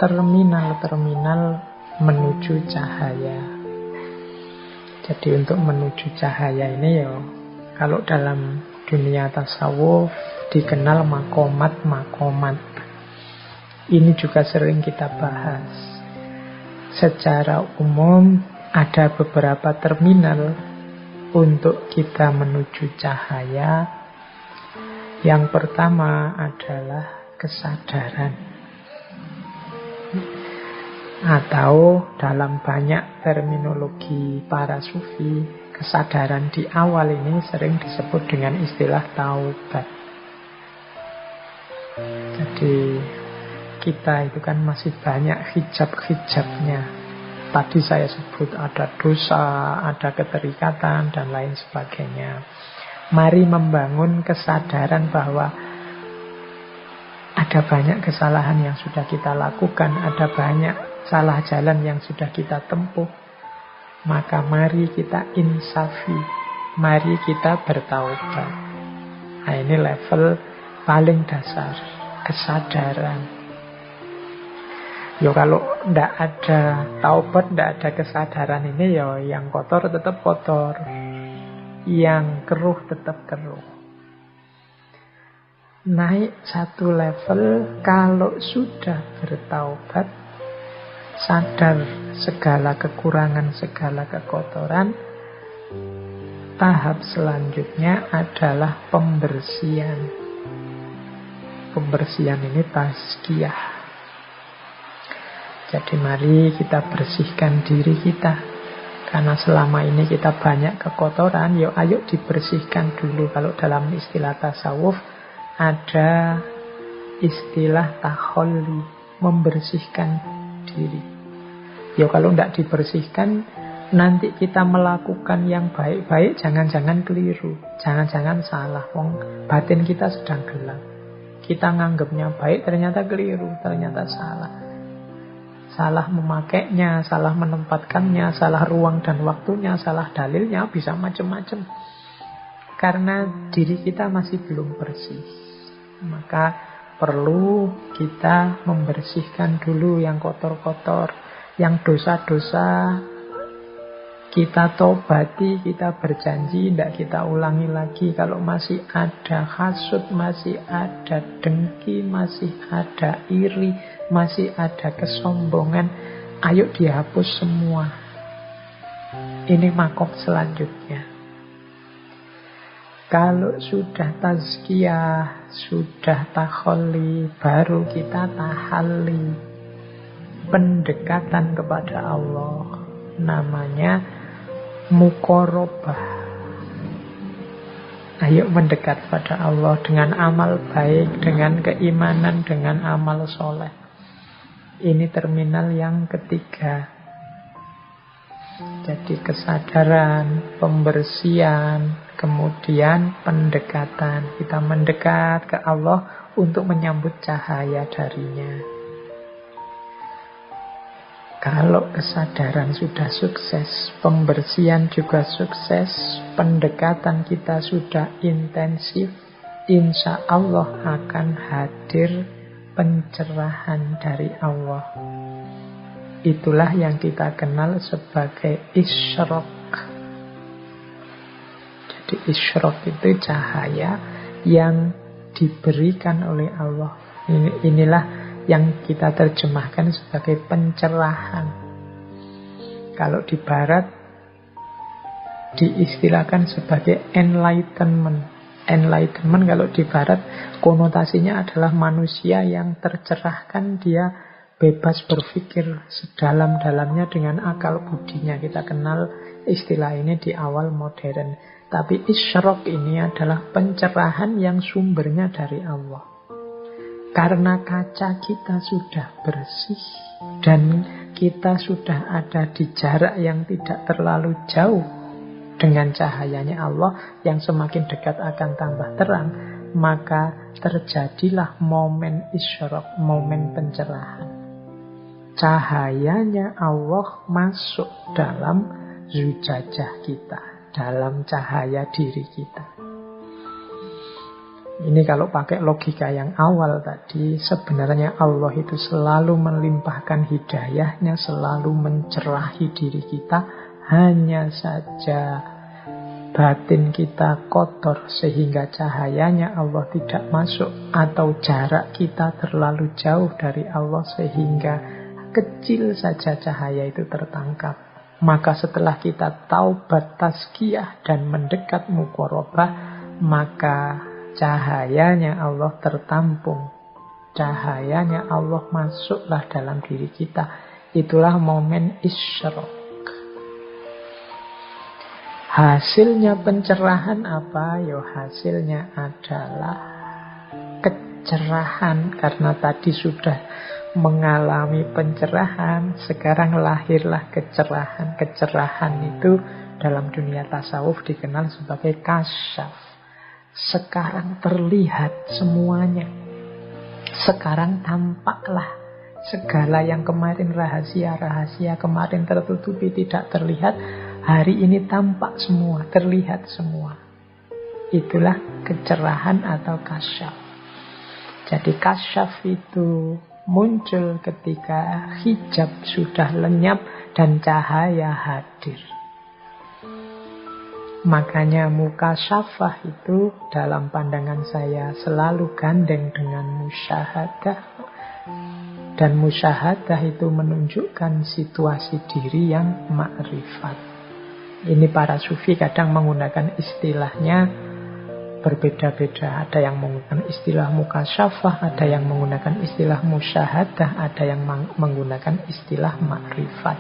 terminal-terminal menuju cahaya. Jadi untuk menuju cahaya ini ya, kalau dalam dunia tasawuf dikenal makomat-makomat. Ini juga sering kita bahas. Secara umum ada beberapa terminal untuk kita menuju cahaya. Yang pertama adalah kesadaran. Atau dalam banyak terminologi para sufi, kesadaran di awal ini sering disebut dengan istilah taubat. Jadi kita itu kan masih banyak hijab-hijabnya. Tadi saya sebut ada dosa, ada keterikatan, dan lain sebagainya. Mari membangun kesadaran bahwa ada banyak kesalahan yang sudah kita lakukan, ada banyak salah jalan yang sudah kita tempuh. Maka mari kita insafi, mari kita bertaubat. Nah, ini level paling dasar, kesadaran. Yo kalau ndak ada taubat, ndak ada kesadaran ini, yo yang kotor tetap kotor, yang keruh tetap keruh. Naik satu level kalau sudah bertaubat, sadar segala kekurangan, segala kekotoran. Tahap selanjutnya adalah pembersihan. Pembersihan ini tazkiyah. Jadi mari kita bersihkan diri kita. Karena selama ini kita banyak kekotoran, yuk ayo dibersihkan dulu. Kalau dalam istilah tasawuf ada istilah takholli, membersihkan diri. Yuk kalau tidak dibersihkan, nanti kita melakukan yang baik-baik, jangan-jangan keliru, jangan-jangan salah. Wong batin kita sedang gelap. Kita nganggapnya baik, ternyata keliru, ternyata salah. Salah memakainya, salah menempatkannya, salah ruang dan waktunya, salah dalilnya, bisa macam-macam. Karena diri kita masih belum bersih. Maka perlu kita membersihkan dulu yang kotor-kotor, yang dosa-dosa. Kita tobati, kita berjanji, tidak kita ulangi lagi. Kalau masih ada hasud, masih ada dengki, masih ada iri, masih ada kesombongan, ayo dihapus semua. Ini makom selanjutnya. Kalau sudah tazkiyah, sudah takholli, baru kita tahalli. Pendekatan kepada Allah. Namanya muqarabah. Ayo mendekat pada Allah dengan amal baik, dengan keimanan, dengan amal soleh. Ini terminal yang ketiga. Jadi kesadaran, pembersihan, kemudian pendekatan. Kita mendekat ke Allah untuk menyambut cahaya darinya. Kalau kesadaran sudah sukses, pembersihan juga sukses, pendekatan kita sudah intensif, insya Allah akan hadir pencerahan dari Allah. Itulah yang kita kenal sebagai isyraq. Jadi isyraq itu cahaya yang diberikan oleh Allah. Inilah yang kita terjemahkan sebagai pencerahan. Kalau di barat diistilahkan sebagai enlightenment. Enlightenment kalau di barat konotasinya adalah manusia yang tercerahkan, dia bebas berpikir sedalam-dalamnya dengan akal budinya. Kita kenal istilah ini di awal modern. Tapi isyraq ini adalah pencerahan yang sumbernya dari Allah. Karena kaca kita sudah bersih dan kita sudah ada di jarak yang tidak terlalu jauh dengan cahayanya Allah yang semakin dekat akan tambah terang, maka terjadilah momen isyraq, momen pencerahan. Cahayanya Allah masuk dalam zujajah kita, dalam cahaya diri kita. Ini kalau pakai logika yang awal tadi, sebenarnya Allah itu selalu melimpahkan hidayahnya, selalu mencerahi diri kita. Hanya saja batin kita kotor sehingga cahayanya Allah tidak masuk, atau jarak kita terlalu jauh dari Allah sehingga kecil saja cahaya itu tertangkap. Maka setelah kita taubat, tazkiyah dan mendekat muqarabah, maka cahayanya Allah tertampung. Cahayanya Allah masuklah dalam diri kita. Itulah momen isyraq. Hasilnya pencerahan apa? Ya hasilnya adalah kecerahan. Karena tadi sudah mengalami pencerahan, sekarang lahirlah kecerahan. Kecerahan itu dalam dunia tasawuf dikenal sebagai kasyaf. Sekarang terlihat semuanya. Sekarang tampaklah segala yang kemarin rahasia-rahasia, kemarin tertutupi, tidak terlihat, hari ini tampak semua, terlihat semua. Itulah kecerahan atau kasyaf. Jadi kasyaf itu muncul ketika hijab sudah lenyap dan cahaya hadir. Makanya mukasyafah itu dalam pandangan saya selalu gandeng dengan musyahadah. Dan musyahadah itu menunjukkan situasi diri yang ma'rifat. Ini para sufi kadang menggunakan istilahnya berbeda-beda. Ada yang menggunakan istilah mukasyafah, ada yang menggunakan istilah musyahadah, ada yang menggunakan istilah ma'rifat.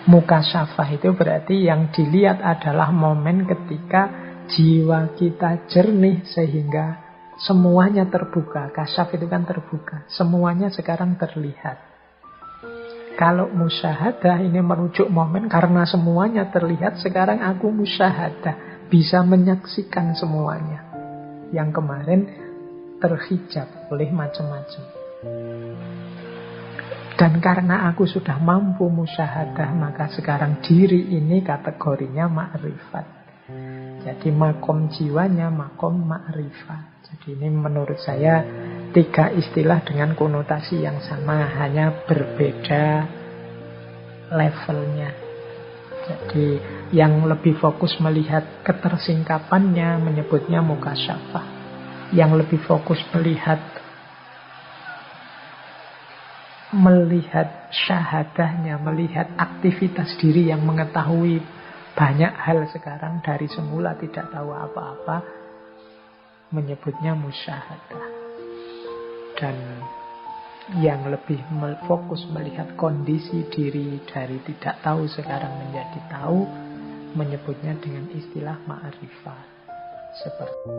Mukasyafah itu berarti yang dilihat adalah momen ketika jiwa kita jernih sehingga semuanya terbuka. Kasyaf itu kan terbuka, semuanya sekarang terlihat. Kalau musyahadah ini merujuk momen karena semuanya terlihat, sekarang aku musyahadah, bisa menyaksikan semuanya yang kemarin terhijab oleh macam-macam. Dan karena aku sudah mampu musyahadah, maka sekarang diri ini kategorinya ma'rifat. Jadi makom jiwanya makom ma'rifat. Jadi ini menurut saya 3 istilah dengan konotasi yang sama, hanya berbeda levelnya. Jadi yang lebih fokus melihat ketersingkapannya menyebutnya mukasyafah. Yang lebih fokus melihat syahadahnya, melihat aktivitas diri yang mengetahui banyak hal sekarang dari semula tidak tahu apa-apa, menyebutnya musyahadah. Dan yang lebih fokus melihat kondisi diri dari tidak tahu sekarang menjadi tahu, menyebutnya dengan istilah ma'rifat. Seperti